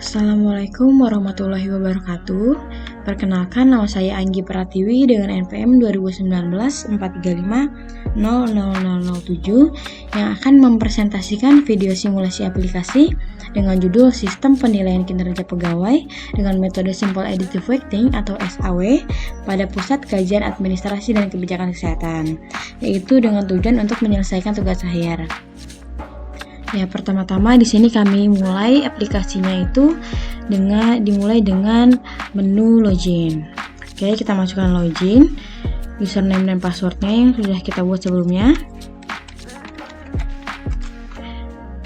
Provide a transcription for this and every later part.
Assalamualaikum warahmatullahi wabarakatuh. Perkenalkan, nama saya Anggi Pratiwi dengan NPM 2019-435-00007 yang akan mempresentasikan video simulasi aplikasi dengan judul Sistem Penilaian Kinerja Pegawai dengan metode Simple Additive Weighting atau SAW pada Pusat Kajian Administrasi dan Kebijakan Kesehatan, yaitu dengan tujuan untuk menyelesaikan tugas akhir. Ya, pertama-tama di sini kami mulai aplikasinya itu dimulai dengan menu login. Oke, kita masukkan login, username dan passwordnya yang sudah kita buat sebelumnya.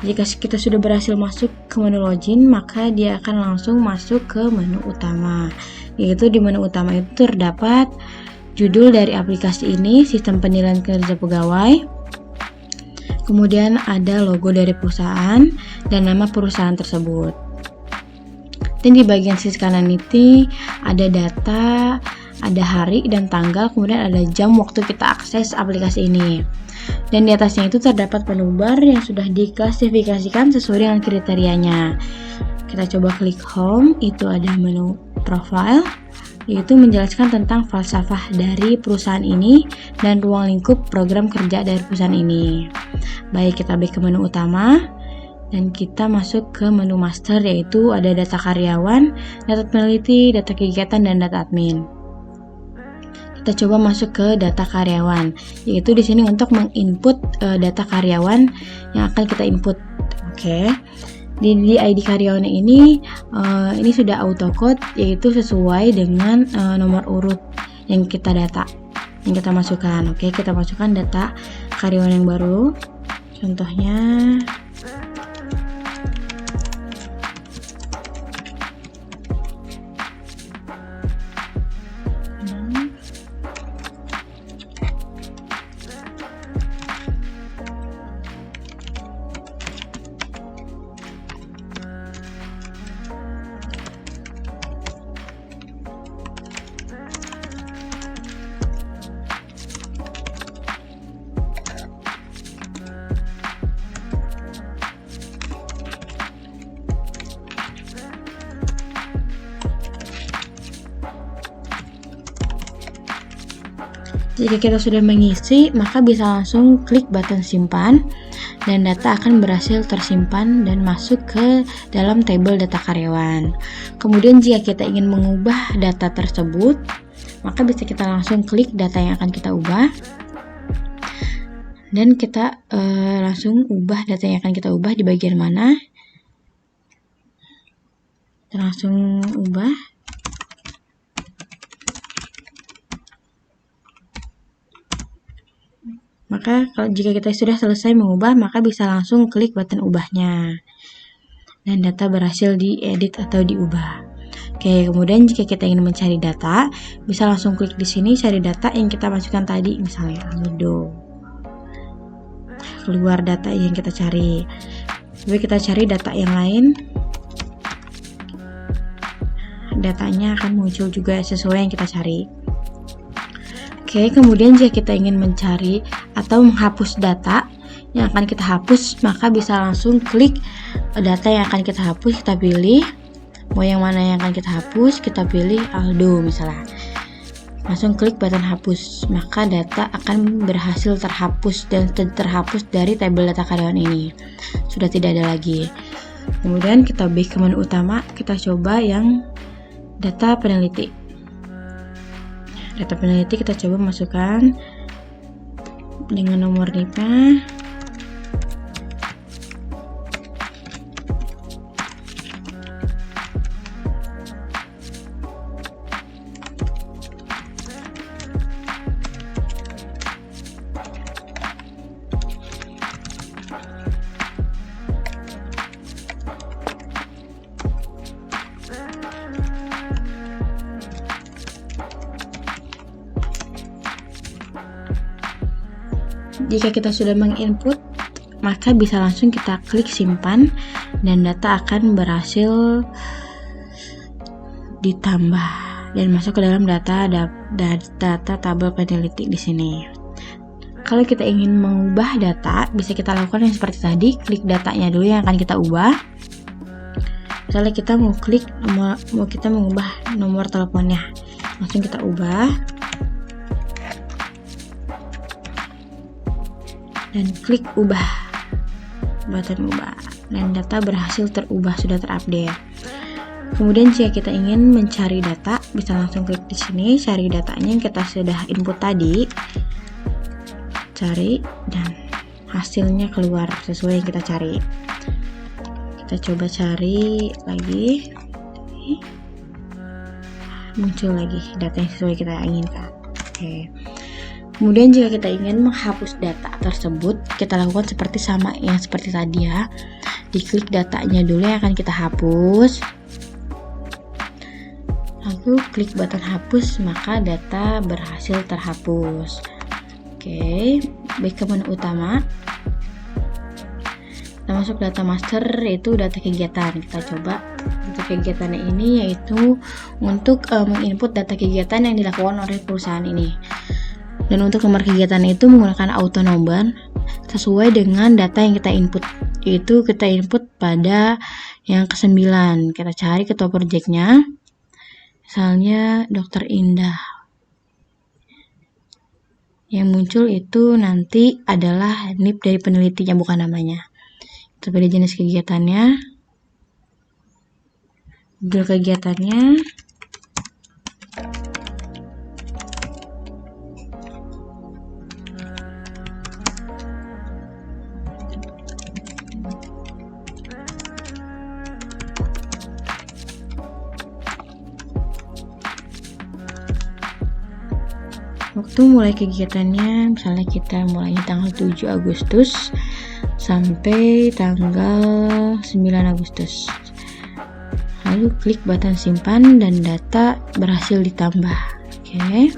Jika kita sudah berhasil masuk ke menu login, maka dia akan langsung masuk ke menu utama. Yaitu di menu utama itu terdapat judul dari aplikasi ini, Sistem Penilaian Kinerja Pegawai. Kemudian ada logo dari perusahaan dan nama perusahaan tersebut. Dan di bagian sisi kanan ini ada data, ada hari dan tanggal, kemudian ada jam waktu kita akses aplikasi ini. Dan di atasnya itu terdapat menu bar yang sudah diklasifikasikan sesuai dengan kriterianya. Kita coba klik home, itu ada menu profile, yaitu menjelaskan tentang falsafah dari perusahaan ini dan ruang lingkup program kerja dari perusahaan ini. Baik, kita back ke menu utama dan kita masuk ke menu master, yaitu ada data karyawan, data peneliti, data kegiatan, dan data admin. Kita coba masuk ke data karyawan, yaitu di sini untuk menginput data karyawan yang akan kita input. Oke. Di ID karyawan ini sudah auto code, yaitu sesuai dengan nomor urut yang kita masukkan. Oke, kita masukkan data karyawan yang baru. Contohnya jika kita sudah mengisi, maka bisa langsung klik button simpan dan data akan berhasil tersimpan dan masuk ke dalam tabel data karyawan. Kemudian jika kita ingin mengubah data tersebut, maka bisa kita langsung klik data yang akan kita ubah dan kita langsung ubah data yang akan kita ubah di bagian mana. Kita langsung ubah. Maka jika kita sudah selesai mengubah, maka bisa langsung klik button ubahnya dan data berhasil diedit atau diubah. Oke, kemudian jika kita ingin mencari data, bisa langsung klik di sini cari data yang kita masukkan tadi, misalnya Amido. Keluar data yang kita cari. Lalu kita cari data yang lain. Datanya akan muncul juga sesuai yang kita cari. Oke, kemudian jika kita ingin mencari atau menghapus data yang akan kita hapus, maka bisa langsung klik data yang akan kita hapus, kita pilih mau yang mana yang akan kita hapus, kita pilih Aldo misalnya. Langsung klik button hapus, maka data akan berhasil terhapus dan terhapus dari tabel data karyawan ini. Sudah tidak ada lagi. Kemudian kita back ke menu utama, kita coba yang data peneliti. Data peneliti kita coba masukkan dengan nomor NIP-nya. Jika kita sudah menginput, maka bisa langsung kita klik simpan dan data akan berhasil ditambah dan masuk ke dalam data tabel peneliti di sini. Kalau kita ingin mengubah data, bisa kita lakukan yang seperti tadi, klik datanya dulu yang akan kita ubah. Misalnya kita mau kita mengubah nomor teleponnya, langsung kita ubah dan klik ubah, button ubah, dan data berhasil terubah, sudah terupdate. Kemudian jika kita ingin mencari data, bisa langsung klik di sini, cari datanya yang kita sudah input tadi, cari, dan hasilnya keluar sesuai yang kita cari. Kita coba cari lagi, muncul lagi data yang sesuai kita inginkan. Oke. Kemudian jika kita ingin menghapus data tersebut, kita lakukan seperti tadi ya. Diklik datanya dulu yang akan kita hapus. Lalu klik button hapus, maka data berhasil terhapus. Oke, baik ke menu utama. Kita masuk data master, yaitu data kegiatan. Kita coba data kegiatan ini yaitu untuk menginput data kegiatan yang dilakukan oleh perusahaan ini. Dan untuk nomor kegiatan itu menggunakan auto number sesuai dengan data yang kita input. Itu kita input pada yang ke-9. Kita cari ketua projectnya. Misalnya Dr. Indah. Yang muncul itu nanti adalah NIP dari penelitinya, bukan namanya. Kita pilih jenis kegiatannya. Judul kegiatannya. Waktu mulai kegiatannya, misalnya kita mulainya tanggal 7 Agustus sampai tanggal 9 Agustus. Lalu klik button simpan dan data berhasil ditambah. Oke.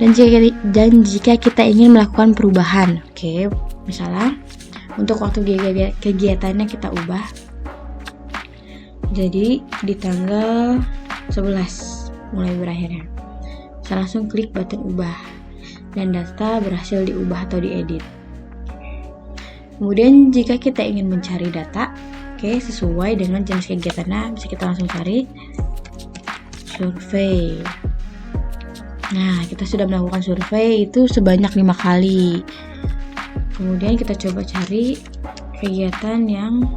Dan jika kita ingin melakukan perubahan, oke, misalnya untuk waktu kegiatannya kita ubah. Jadi di tanggal 11 mulai berakhirnya. Saya langsung klik button ubah dan data berhasil diubah atau diedit. Kemudian jika kita ingin mencari data, sesuai dengan jenis kegiatannya, bisa kita langsung cari survei. Nah, kita sudah melakukan survei itu sebanyak 5 kali. Kemudian kita coba cari kegiatan yang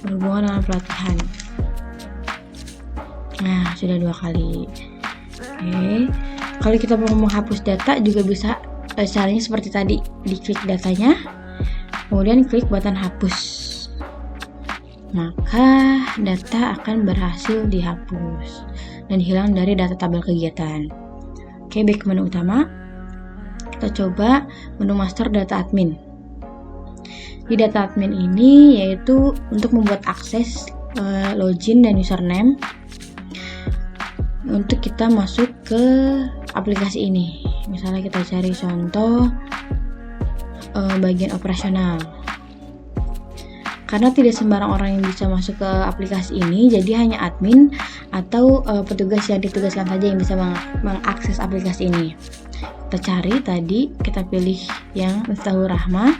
berhubungan dengan pelatihan. Nah, sudah 2 kali. Oke, kalau kita mau menghapus data juga bisa caranya seperti tadi, diklik datanya, kemudian klik button hapus, maka data akan berhasil dihapus dan hilang dari data tabel kegiatan. Oke, baik ke menu utama, kita coba menu master data admin. Di data admin ini yaitu untuk membuat akses login dan username untuk kita masuk ke aplikasi ini. Misalnya kita cari contoh bagian operasional. Karena tidak sembarang orang yang bisa masuk ke aplikasi ini, jadi hanya admin atau petugas yang ditugaskan saja yang bisa mengakses aplikasi ini. Kita cari tadi, kita pilih yang Miftahul Rahma,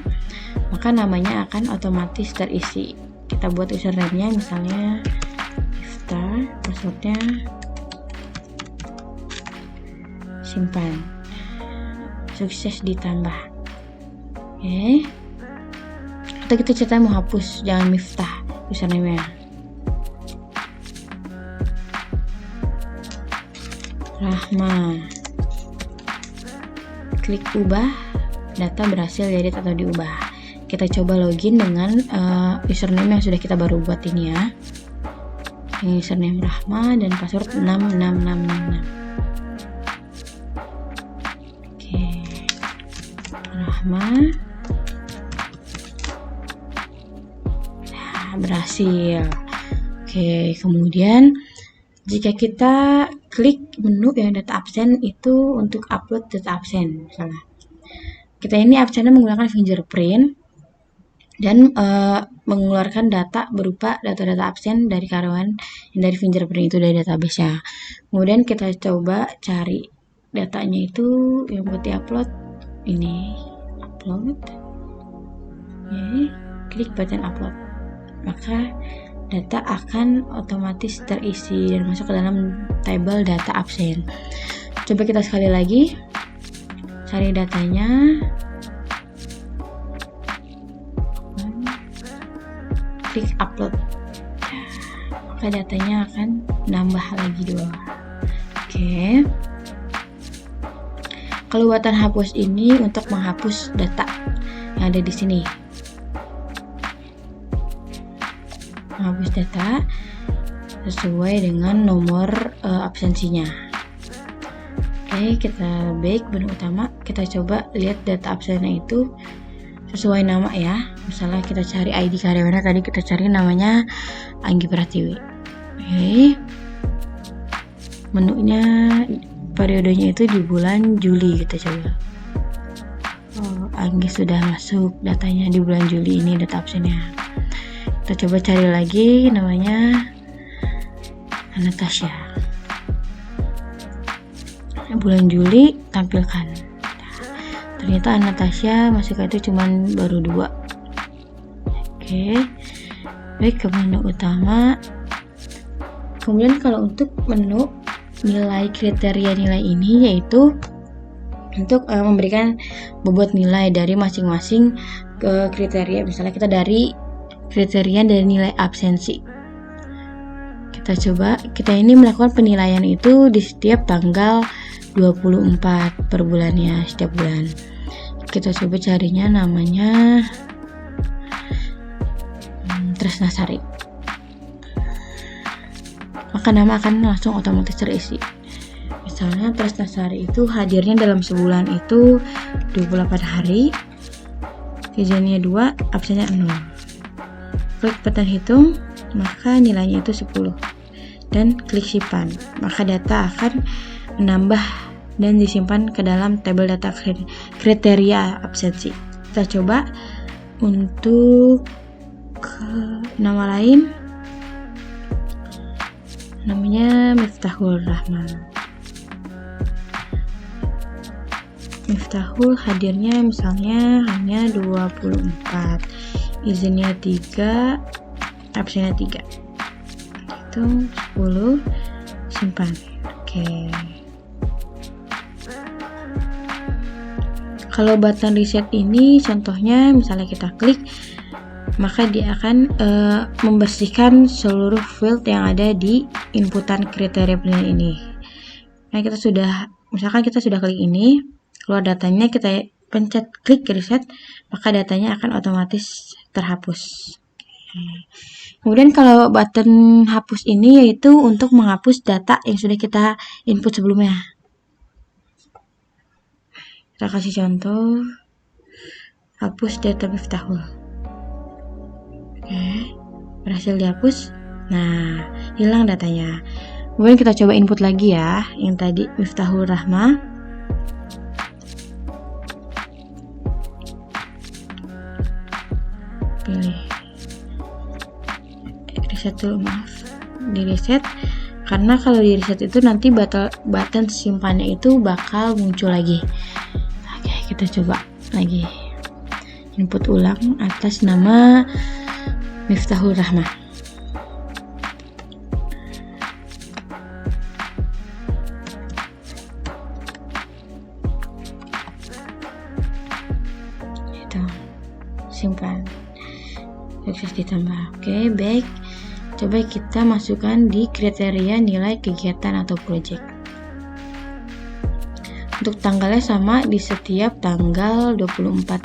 maka namanya akan otomatis terisi. Kita buat username-nya misalnya Miftah, passwordnya simpan, sukses ditambah. Oke, atau kita ceritanya mau hapus, jangan Miftah username-nya. Rahma, klik ubah, data berhasil diedit atau diubah. Kita coba login dengan username yang sudah kita baru buat ini ya. Ini username Rahma dan password 66666. Rahma, berhasil. Oke, kemudian jika kita klik menu yang data absen itu untuk upload data absen, misalnya kita ini absennya menggunakan fingerprint dan mengeluarkan data berupa data-data absen dari karyawan yang dari fingerprint itu dari database-nya. Kemudian kita coba cari datanya itu yang buat diupload ini, upload. Oke, klik button upload, maka data akan otomatis terisi dan masuk ke dalam tabel data absen. Coba kita sekali lagi cari datanya. Klik upload. Maka datanya akan nambah lagi 2. Oke. Kelewatan hapus ini untuk menghapus data yang ada di sini. Menghapus data sesuai dengan nomor absensinya. Oke, kita back menu utama. Kita coba lihat data absennya itu sesuai nama ya. Misalnya kita cari ID karyawannya, tadi kita cari namanya Anggi Pratiwi. Oke. Menunya periodenya itu di bulan Juli, kita coba. Oh, Anggi sudah masuk datanya di bulan Juli, ini data absennya. Kita coba cari lagi namanya Natasha. Bulan Juli tampilkan. Ternyata Natasha masuknya itu cuman baru 2. Oke. Baik, ke menu utama. Kemudian kalau untuk menu nilai kriteria nilai ini, yaitu untuk memberikan bobot nilai dari masing-masing ke kriteria. Misalnya kita dari kriteria dari nilai absensi. Kita coba, kita ini melakukan penilaian itu di setiap tanggal 24 per bulannya, setiap bulan. Kita coba carinya namanya Tresnasari. Maka nama akan langsung otomatis terisi. Misalnya Tresnasari itu hadirnya dalam sebulan itu 28 hari, kejadiannya 2, absennya 0. Klik button hitung, maka nilainya itu 10. Dan klik simpan, maka data akan menambah dan disimpan ke dalam tabel data kriteria absensi. Kita coba untuk nama lain, namanya Miftahul Rahman. Miftahul hadirnya misalnya hanya 24, izinnya 3, absennya 3. Itu 10, simpan. Oke. Kalau button reset ini contohnya misalnya kita klik, maka dia akan membersihkan seluruh field yang ada di inputan kriteria penilaian ini. Nah, misalkan kita sudah klik ini, keluar datanya, kita pencet klik reset, maka datanya akan otomatis terhapus. Kemudian kalau button hapus ini yaitu untuk menghapus data yang sudah kita input sebelumnya. Kita kasih contoh, hapus data Miftahul. Oke, berhasil dihapus. Nah, hilang datanya. Kemudian kita coba input lagi ya, yang tadi Miftahul Rahma. Pilih reset dulu, maaf, di reset, karena kalau di reset itu nanti button simpannya itu bakal muncul lagi. Oke, kita coba lagi input ulang atas nama Miftahul Rahma. Itu simpan, sukses ditambah. Oke, baik. Coba kita masukkan di kriteria nilai kegiatan atau project. Untuk tanggalnya sama di setiap tanggal 24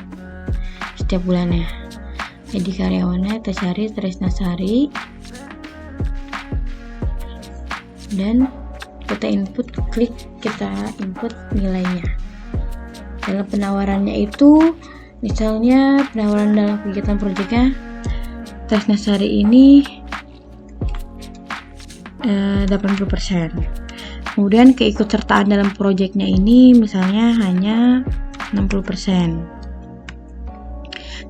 setiap bulannya. ID karyawannya kita cari Tresnasari, dan kita input nilainya. Dalam penawarannya itu, misalnya penawaran dalam kegiatan projectnya Tresnasari ini 80%. Kemudian keikutsertaan dalam proyeknya ini misalnya hanya 60%.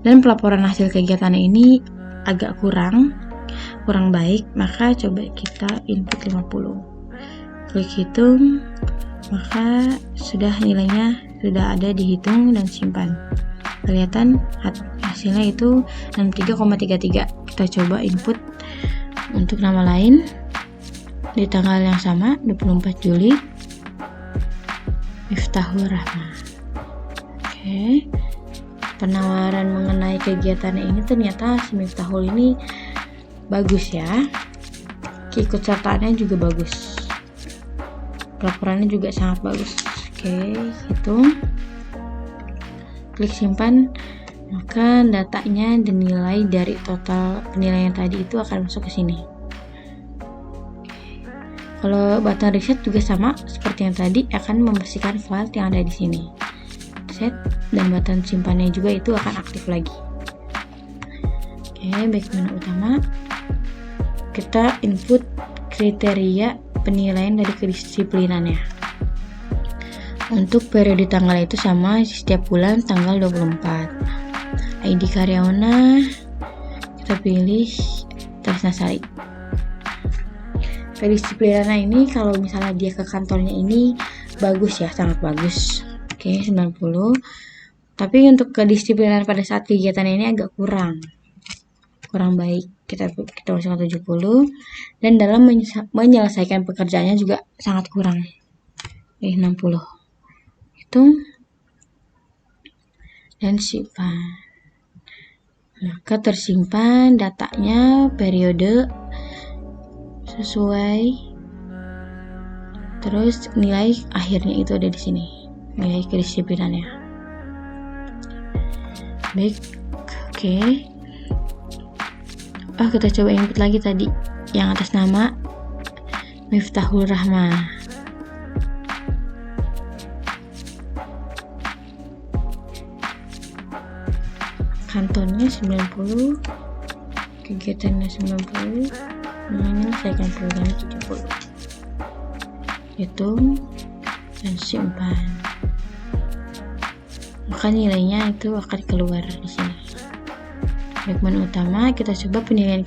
Dan pelaporan hasil kegiatan ini agak kurang baik, maka coba kita input 50. Klik hitung, maka nilainya sudah ada dihitung dan simpan. Kelihatan hasilnya itu 63,33. Kita coba input Untuk nama lain di tanggal yang sama 24 Juli Miftahul Rahmah. Oke. Penawaran mengenai kegiatannya ini ternyata si Miftahul ini bagus ya. Keikutsertaannya juga bagus. Laporannya juga sangat bagus. Oke, hitung. Klik simpan. Maka datanya dinilai dari total penilaian tadi itu akan masuk ke sini. Kalau button reset juga sama seperti yang tadi, akan membersihkan file yang ada di sini. Set, dan button simpannya juga itu akan aktif lagi. Oke, back menu utama. Kita input kriteria penilaian dari kedisiplinannya. Untuk periode tanggal itu sama setiap bulan tanggal 24. ID karyawana kita pilih Tresnasari. Kedisiplinannya ini kalau misalnya dia ke kantornya ini bagus ya, sangat bagus. Oke, 90. Tapi untuk kedisiplinan pada saat kegiatan ini agak kurang baik. Kita masukkan 70. Dan dalam menyelesaikan pekerjaannya juga sangat kurang. 60. Hitung dan simpan. Maka tersimpan datanya periode sesuai, terus nilai akhirnya itu ada di sini, nilai kedisiplinannya. Baik, oke. Kita coba input lagi tadi yang atas nama Miftahul Rahmah. Kantornya 90, kegiatannya 90, menyelesaikan programnya 70. Hitung dan simpan. Maka nilainya itu akan keluar di sini. Baik, menu utama kita coba penilaian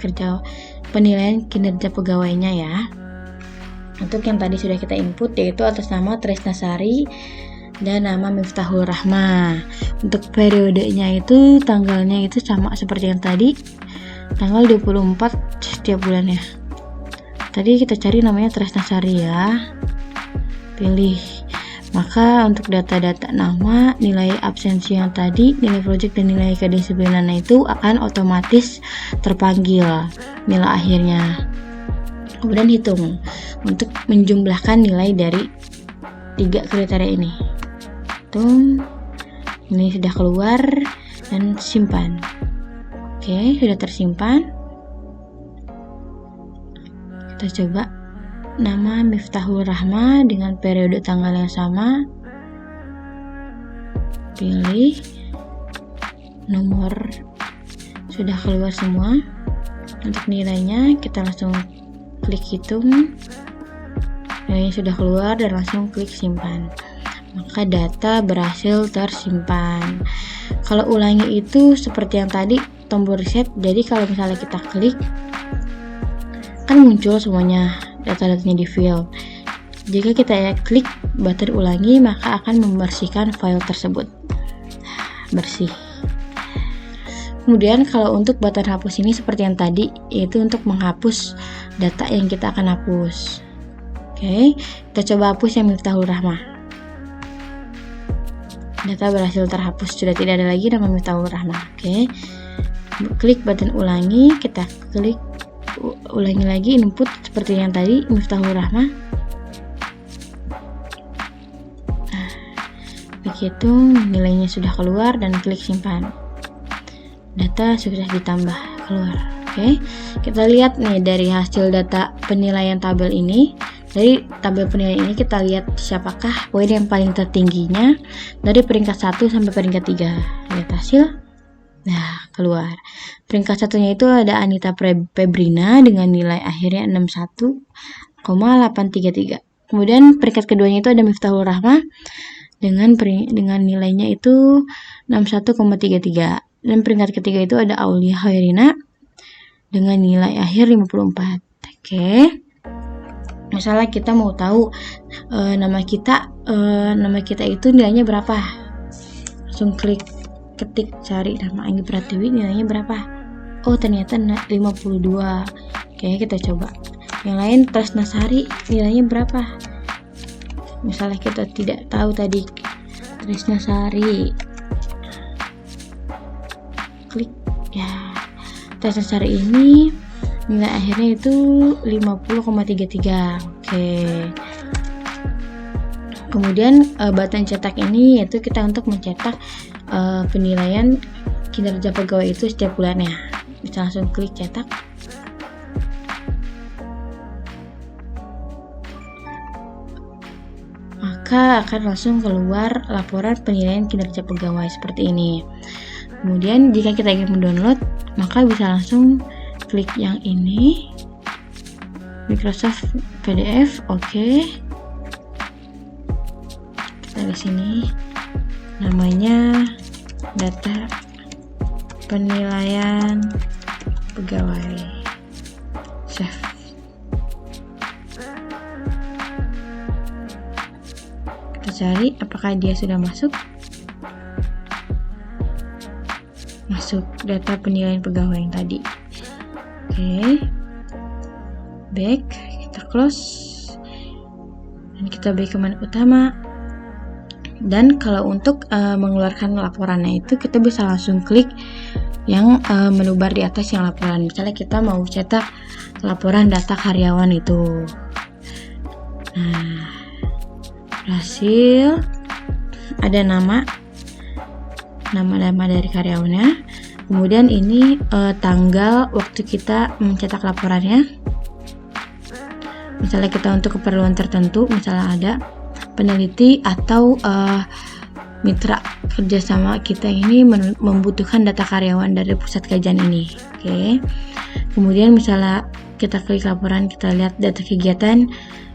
kinerja pegawainya ya. Untuk yang tadi sudah kita input yaitu atas nama Tresnasari dan nama Miftahul Rahmah. Untuk periodenya itu tanggalnya itu sama seperti yang tadi, tanggal 24 setiap bulannya. Tadi kita cari namanya Tresnasari ya, pilih. Maka untuk data-data nama, nilai absensi yang tadi, nilai project dan nilai kedisiplinannya itu akan otomatis terpanggil nilai akhirnya. Kemudian hitung untuk menjumlahkan nilai dari 3 kriteria ini. Ini sudah keluar dan simpan. Oke, sudah tersimpan. Kita coba nama Miftahul Rahmah dengan periode tanggal yang sama. Pilih nomor, sudah keluar semua. Untuk nilainya kita langsung klik hitung. Nilainya sudah keluar dan langsung klik simpan. Maka data berhasil tersimpan. Kalau ulangi itu seperti yang tadi, tombol reset. Jadi kalau misalnya kita klik, kan muncul semuanya data-datanya di file. Jika kita klik button ulangi, maka akan membersihkan file tersebut. Bersih. Kemudian kalau untuk button hapus ini seperti yang tadi, yaitu untuk menghapus data yang kita akan hapus. Oke, kita coba hapus yang Miftahul Rahmah. Data berhasil terhapus, sudah tidak ada lagi nama Miftahul Rahmah. Oke, klik button ulangi, kita klik ulangi lagi input seperti yang tadi Miftahul Rahmah. Begitu nilainya sudah keluar dan klik simpan. Data sudah ditambah keluar. Oke, kita lihat nih dari hasil data penilaian tabel ini. Dari tabel penilaian ini kita lihat siapakah poin yang paling tertingginya dari peringkat 1 sampai peringkat 3. Lihat hasil. Nah, keluar. Peringkat satunya itu ada Anita Febrina dengan nilai akhirnya 61,833. Kemudian peringkat keduanya itu ada Miftahul Rahmah dengan nilainya itu 61,33. Dan peringkat ketiga itu ada Aulia Khairina dengan nilai akhir 54. Oke. Misalnya kita mau tahu nama kita itu nilainya berapa, langsung ketik cari nama Anggi Pratiwi, nilainya berapa. oh ternyata 52. Oke, kita coba. Yang lain Tresnasari nilainya berapa? Misalnya kita tidak tahu tadi Tresnasari, klik ya. Tresnasari ini nilai akhirnya itu 50,33. Oke. Kemudian button cetak ini yaitu kita untuk mencetak penilaian kinerja pegawai itu setiap bulannya. Bisa langsung klik cetak. Maka akan langsung keluar laporan penilaian kinerja pegawai seperti ini. Kemudian jika kita ingin mendownload, maka bisa langsung klik yang ini, Microsoft PDF. Oke. Kita di sini namanya data penilaian pegawai. Save. Kita cari apakah dia sudah masuk. Masuk data penilaian pegawai yang tadi. Oke. Back, kita close. Dan kita back ke menu utama. Dan kalau untuk mengeluarkan laporannya itu kita bisa langsung klik yang menu bar di atas yang laporan. Misalnya kita mau cetak laporan data karyawan itu. Nah, berhasil. Ada nama dari karyawannya. Kemudian ini tanggal waktu kita mencetak laporannya. Misalnya kita untuk keperluan tertentu, misalnya ada peneliti atau mitra kerjasama kita ini membutuhkan data karyawan dari pusat kajian ini. Oke. Kemudian misalnya kita klik laporan, kita lihat data kegiatan.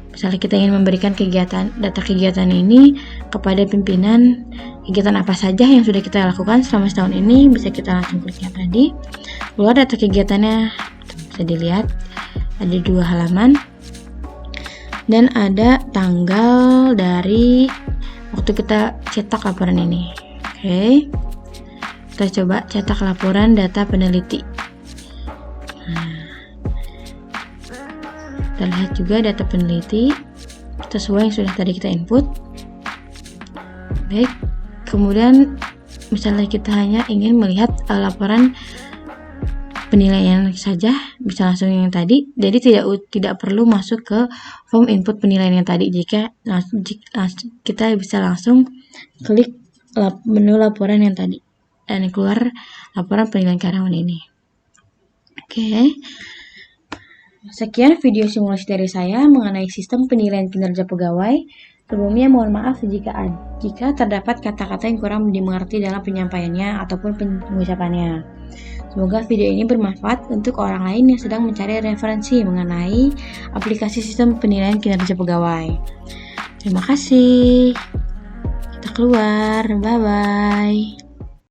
Misalnya kita ingin memberikan data kegiatan ini kepada pimpinan, kegiatan apa saja yang sudah kita lakukan selama setahun ini, bisa kita langsung klik yang tadi. Keluar data kegiatannya, bisa dilihat ada 2 halaman dan ada tanggal dari waktu kita cetak laporan ini. Oke, kita coba cetak laporan data peneliti. Kita lihat juga data peneliti sesuai yang sudah tadi kita input. Baik, kemudian misalnya kita hanya ingin melihat laporan penilaian saja, bisa langsung yang tadi. Jadi tidak perlu masuk ke form input penilaian yang tadi. Jika kita bisa langsung klik menu laporan yang tadi dan keluar laporan penilaian karyawan ini. Oke. Sekian video simulasi dari saya mengenai sistem penilaian kinerja pegawai. Sebelumnya mohon maaf jika terdapat kata-kata yang kurang dimengerti dalam penyampaiannya ataupun pengucapannya. Semoga video ini bermanfaat untuk orang lain yang sedang mencari referensi mengenai aplikasi sistem penilaian kinerja pegawai. Terima kasih. Kita keluar. Bye-bye.